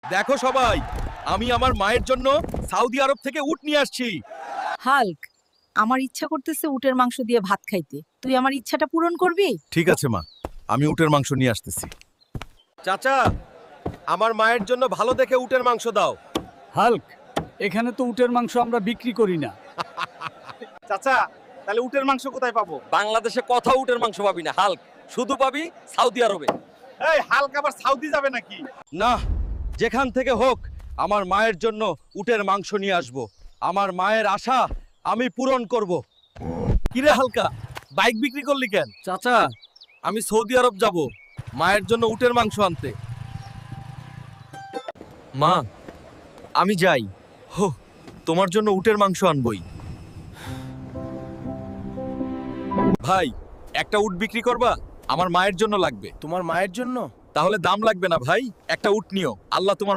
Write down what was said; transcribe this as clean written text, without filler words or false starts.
দেখো সবাই, আমি আমার মায়ের জন্য সৌদি আরব থেকে উট নিয়ে আসছি। হাল্ক, আমার ইচ্ছা করতেছে উটের মাংস দিয়ে ভাত খাইতে। তুই আমার ইচ্ছাটা পূরণ করবি? ঠিক আছে মা, আমি উটের মাংস নিয়ে আসতেছি। চাচা, আমার মায়ের জন্য ভালো দেখে উটের মাংস দাও। হাল্ক, এখানে তো উটের মাংস আমরা বিক্রি করি না। চাচা, তাহলে উটের মাংস কোথায় পাবো? বাংলাদেশে কথা উটের মাংস পাবি না হাল্ক, শুধু পাবি সৌদি আরবে। এই হালকা আবার সাউদি যাবে নাকি? না, যেখান থেকে হোক আমার মায়ের জন্য উটের মাংস নিয়ে আসব। আমার মায়ের আশা আমি পূরণ করব। কিরে হালকা, বাইক বিক্রি করলি কেন? চাচা, আমি সৌদি আরব যাব মায়ের জন্য উটের মাংস আনতে। মা, আমি যাই। হো, তোমার জন্য উটের মাংস আনবই। ভাই, একটা উট বিক্রি করবা? আমার মায়ের জন্য লাগবে। তোমার মায়ের জন্য? তাহলে দাম লাগবে না ভাই, একটা উট নিও। আল্লাহ তোমার